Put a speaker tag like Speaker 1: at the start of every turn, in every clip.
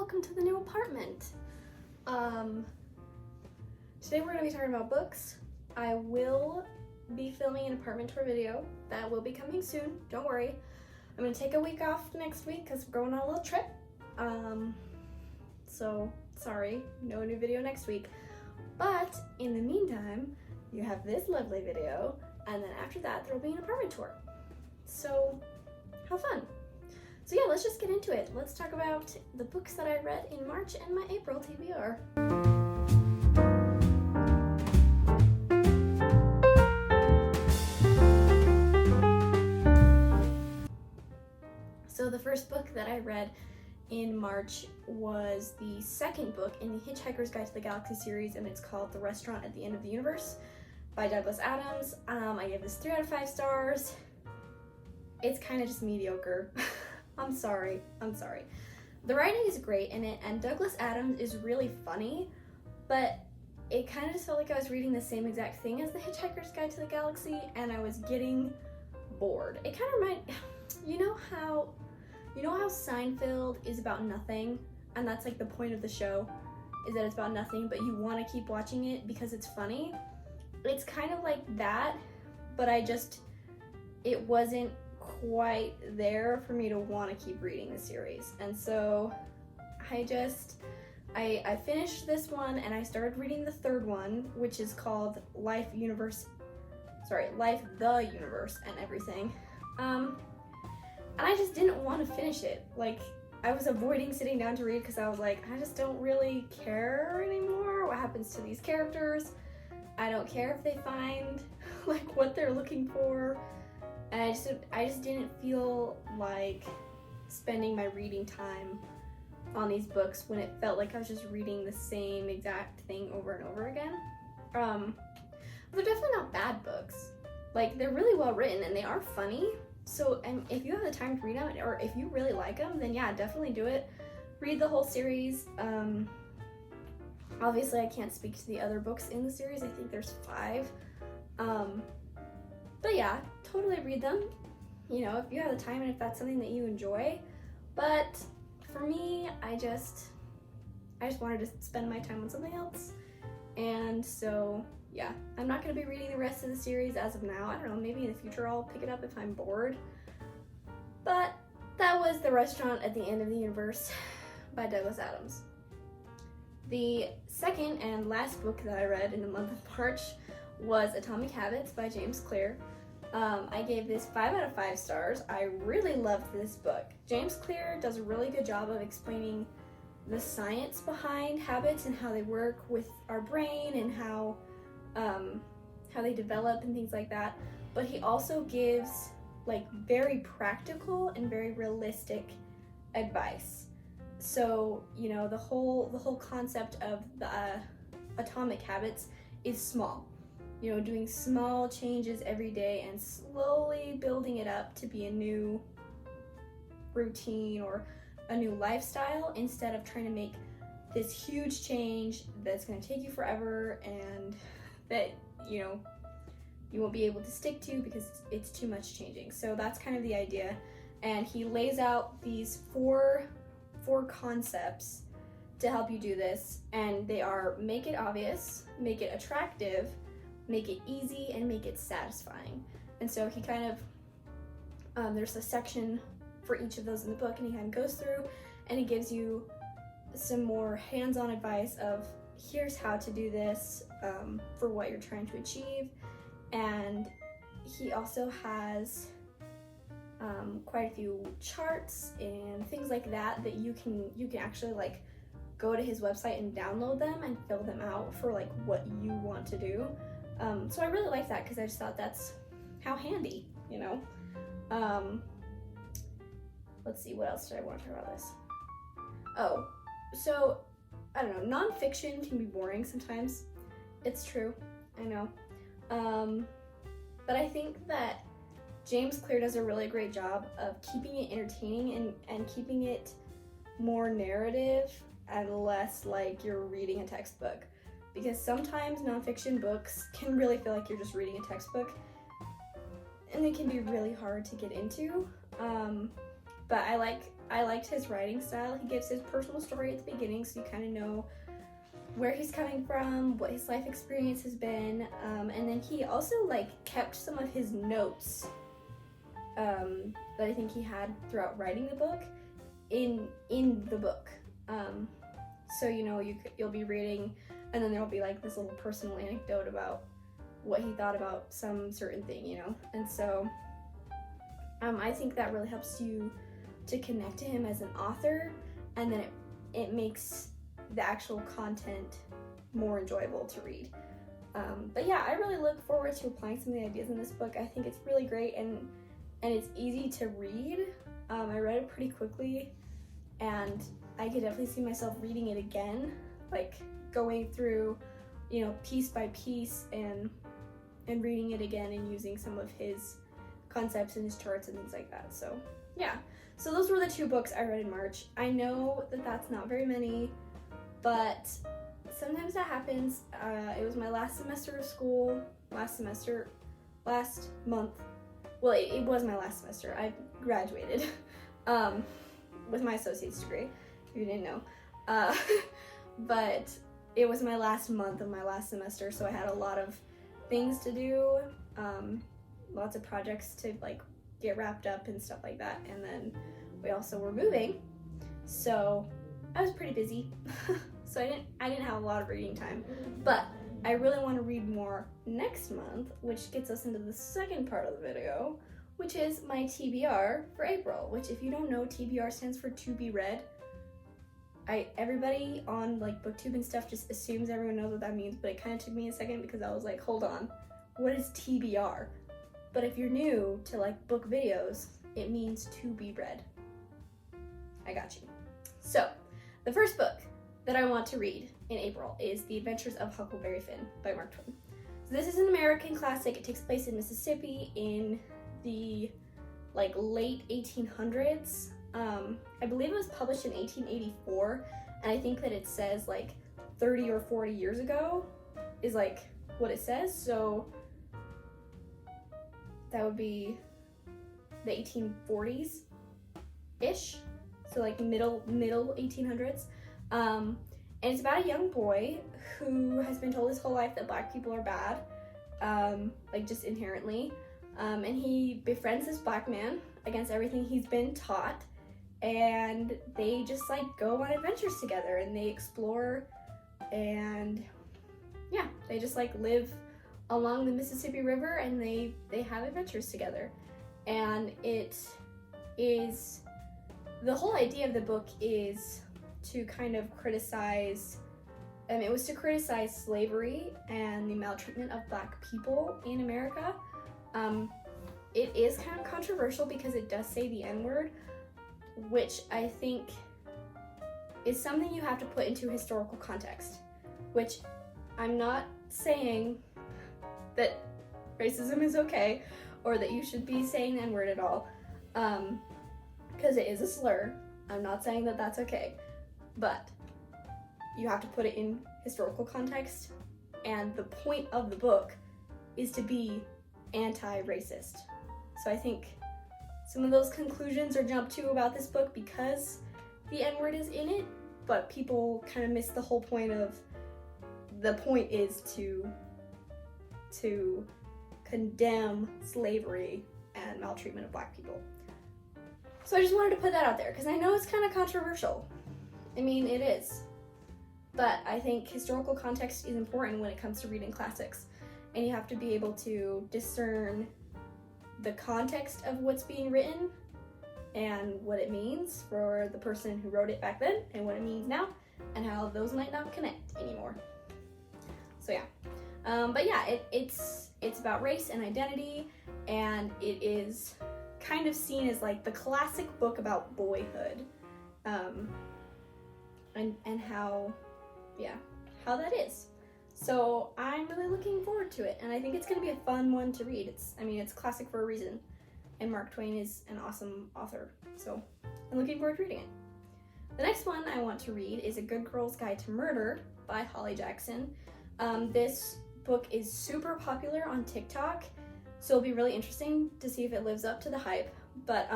Speaker 1: welcome to the new apartment. Today we're going to be talking about books. I will be filming an apartment tour video that will be coming soon, don't worry. I'm going to take a week off next week because we're going on a little trip. So sorry, no new video next week. But in the meantime, you have this lovely video, and then after that there will be an apartment tour. So have fun. So yeah, let's just get into it. Let's talk about the books that I read in March and my April TBR. So the first book that I read in March was the second book in the Hitchhiker's Guide to the Galaxy series, and it's called The Restaurant at the End of the Universe by Douglas Adams. I gave this 3 out of 5 stars. It's kind of just mediocre. I'm sorry. The writing is great in it, and Douglas Adams is really funny, but it kind of just felt like I was reading the same exact thing as the Hitchhiker's Guide to the Galaxy, and I was getting bored. It kind of reminded, you know how Seinfeld is about nothing, and that's like the point of the show, is that it's about nothing, but you want to keep watching it because it's funny? It's kind of like that, but it wasn't quite there for me to want to keep reading the series. And so I finished this one and I started reading the third one, which is called Life the Universe and Everything. And I just didn't want to finish it. Like, I was avoiding sitting down to read because I was like, I just don't really care anymore what happens to these characters. I don't care if they find like what they're looking for. And I just didn't feel like spending my reading time on these books when it felt like I was just reading the same exact thing over and over again. They're definitely not bad books. Like, they're really well written and they are funny. So, and if you have the time to read them, or if you really like them, then yeah, definitely do it. Read the whole series. Obviously I can't speak to the other books in the series. I think there's 5. But yeah, totally read them, you know, if you have the time and if that's something that you enjoy. But for me, I just wanted to spend my time on something else. And so, yeah, I'm not going to be reading the rest of the series as of now. I don't know, maybe in the future I'll pick it up if I'm bored. But that was The Restaurant at the End of the Universe by Douglas Adams. The second and last book that I read in the month of March was Atomic Habits by James Clear. I gave this 5 out of 5 stars. I really loved this book. James Clear does a really good job of explaining the science behind habits and how they work with our brain and how they develop and things like that. But he also gives like very practical and very realistic advice. So, you know, the whole concept of the atomic habits is small. You know, doing small changes every day and slowly building it up to be a new routine or a new lifestyle, instead of trying to make this huge change that's going to take you forever and that, you know, you won't be able to stick to because it's too much changing. So that's kind of the idea. And he lays out these four concepts to help you do this, and they are: make it obvious, make it attractive, make it easy, and make it satisfying. And so he kind of, there's a section for each of those in the book, and he kind of goes through and he gives you some more hands-on advice of here's how to do this for what you're trying to achieve. And he also has quite a few charts and things like that you can actually like go to his website and download them and fill them out for like what you want to do. So I really like that because I just thought that's how handy, you know. Let's see, what else did I want to talk about this? Oh, so I don't know, nonfiction can be boring sometimes. It's true, I know. But I think that James Clear does a really great job of keeping it entertaining and keeping it more narrative and less like you're reading a textbook. Because sometimes nonfiction books can really feel like you're just reading a textbook, and they can be really hard to get into. But I like I liked his writing style. He gives his personal story at the beginning, so you kind of know where he's coming from, what his life experience has been, and then he also like kept some of his notes that I think he had throughout writing the book in the book. So you know, you'll be reading, and then there'll be like this little personal anecdote about what he thought about some certain thing, you know. And so I think that really helps you to connect to him as an author, and then it makes the actual content more enjoyable to read. But yeah, I really look forward to applying some of the ideas in this book. I think it's really great, and it's easy to read. I read it pretty quickly, and I could definitely see myself reading it again, like going through, you know, piece by piece and reading it again and using some of his concepts and his charts and things like that. So yeah, so those were the 2 books I read in March. I know that that's not very many, but sometimes that happens. It was my last semester of school, last month. Well, it was my last semester. I graduated with my associate's degree, if you didn't know. But it was my last month of my last semester, so I had a lot of things to do, lots of projects to like get wrapped up and stuff like that. And then we also were moving, so I was pretty busy. So I didn't have a lot of reading time, but I really want to read more next month, which gets us into the second part of the video, which is my TBR for April, which, if you don't know, TBR stands for to be read. Everybody on like BookTube and stuff just assumes everyone knows what that means, but it kind of took me a second because I was like, hold on, what is TBR? But if you're new to like book videos, it means to be read. I got you. So, the first book that I want to read in April is The Adventures of Huckleberry Finn by Mark Twain. So this is an American classic. It takes place in Mississippi in the like late 1800s. I believe it was published in 1884, and I think that it says like 30 or 40 years ago is like what it says. So that would be the 1840s ish. So like middle 1800s. And it's about a young boy who has been told his whole life that black people are bad, like just inherently. And he befriends this black man against everything he's been taught, and they just like go on adventures together and they explore, and yeah, they just like live along the Mississippi River and they have adventures together. And it is, the whole idea of the book is to kind of criticize, it was to criticize slavery and the maltreatment of black people in America. It is kind of controversial because it does say the N-word, which I think is something you have to put into historical context, which I'm not saying that racism is okay or that you should be saying the N-word at all, because it is a slur. I'm not saying that that's okay, but you have to put it in historical context, and the point of the book is to be anti-racist. So I think some of those conclusions are jumped to about this book because the N-word is in it, but people kind of miss the whole point of, the point is to condemn slavery and maltreatment of black people. So I just wanted to put that out there because I know it's kind of controversial. I mean, it is. But I think historical context is important when it comes to reading classics. And you have to be able to discern the context of what's being written and what it means for the person who wrote it back then and what it means now and how those might not connect anymore. So yeah. But yeah, it's about race and identity, and it is kind of seen as like the classic book about boyhood, and how that is. So I'm really looking forward to it, and I think it's going to be a fun one to read. It's classic for a reason, and Mark Twain is an awesome author, so I'm looking forward to reading it. The next one I want to read is A Good Girl's Guide to Murder by Holly Jackson. This book is super popular on TikTok, so it'll be really interesting to see if it lives up to the hype. But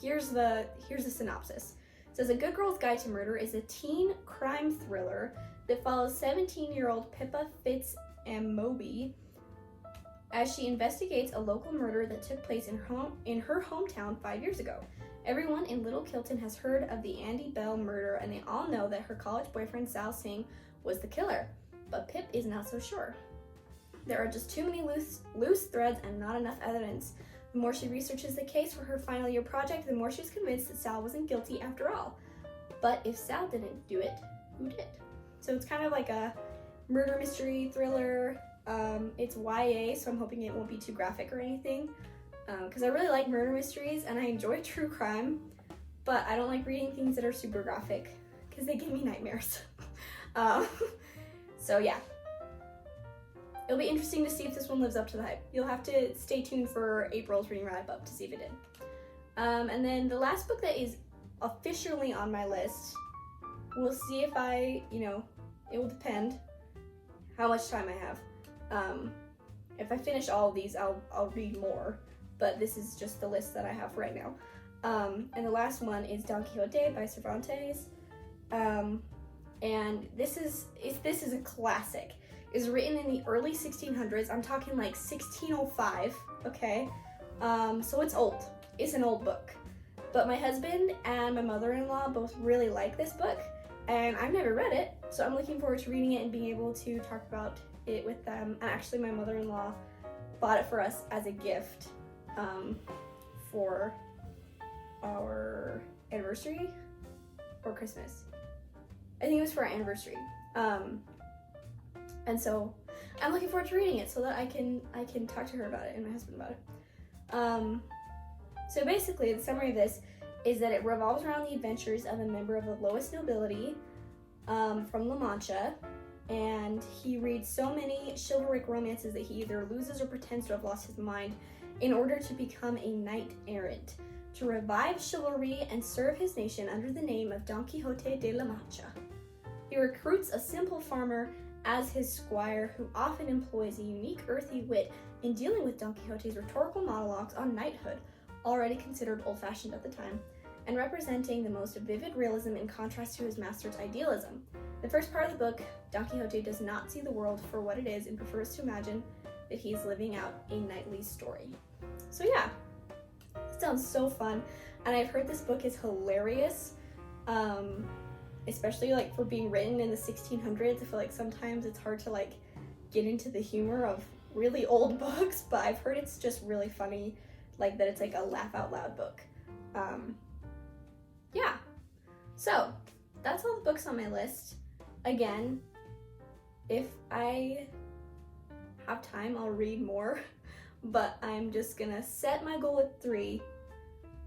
Speaker 1: here's the synopsis. It says, A Good Girl's Guide to Murder is a teen crime thriller that follows 17-year-old Pippa Fitz-Amobi as she investigates a local murder that took place in her hometown 5 years ago. Everyone in Little Kilton has heard of the Andy Bell murder, and they all know that her college boyfriend Sal Singh was the killer. But Pip is not so sure. There are just too many loose threads and not enough evidence. The more she researches the case for her final year project, the more she's convinced that Sal wasn't guilty after all. But if Sal didn't do it, who did? So it's kind of like a murder mystery thriller. It's YA, so I'm hoping it won't be too graphic or anything. Because I really like murder mysteries and I enjoy true crime, but I don't like reading things that are super graphic because they give me nightmares. So yeah. It'll be interesting to see if this one lives up to the hype. You'll have to stay tuned for April's reading wrap-up to see if it did. And then the last book that is officially on my list, we'll see if it will depend how much time I have. If I finish all of these, I'll read more, but this is just the list that I have right now. And the last one is Don Quixote by Cervantes. And this is a classic. It's written in the early 1600s. I'm talking like 1605, okay? So it's old. It's an old book. But my husband and my mother-in-law both really like this book, and I've never read it, so I'm looking forward to reading it and being able to talk about it with them. And actually, my mother-in-law bought it for us as a gift for our anniversary or Christmas. I think it was for our anniversary. And so I'm looking forward to reading it so that I can talk to her about it and my husband about it. So basically, the summary of this is that it revolves around the adventures of a member of the lowest nobility from La Mancha, and he reads so many chivalric romances that he either loses or pretends to have lost his mind in order to become a knight-errant, to revive chivalry and serve his nation under the name of Don Quixote de la Mancha. He recruits a simple farmer as his squire, who often employs a unique earthy wit in dealing with Don Quixote's rhetorical monologues on knighthood, already considered old-fashioned at the time, and representing the most vivid realism in contrast to his master's idealism. The first part of the book, Don Quixote does not see the world for what it is and prefers to imagine that he is living out a knightly story. So yeah, it sounds so fun, and I've heard this book is hilarious, especially like for being written in the 1600s. I feel like sometimes it's hard to like get into the humor of really old books, but I've heard it's just really funny, like that it's like a laugh out loud book. Yeah, so that's all the books on my list. Again, if I have time, I'll read more, but I'm just gonna set my goal at 3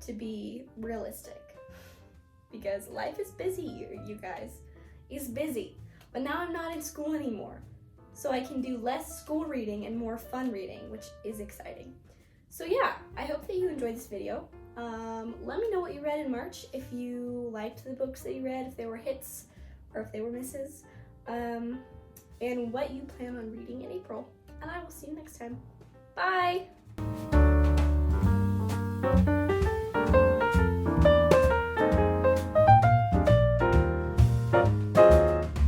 Speaker 1: to be realistic, because life is busy, you guys. It's busy, but now I'm not in school anymore, so I can do less school reading and more fun reading, which is exciting. So yeah, I hope that you enjoyed this video. Let me know what you read in March, if you liked the books that you read, if they were hits or if they were misses, and what you plan on reading in April. And I will see you next time. Bye!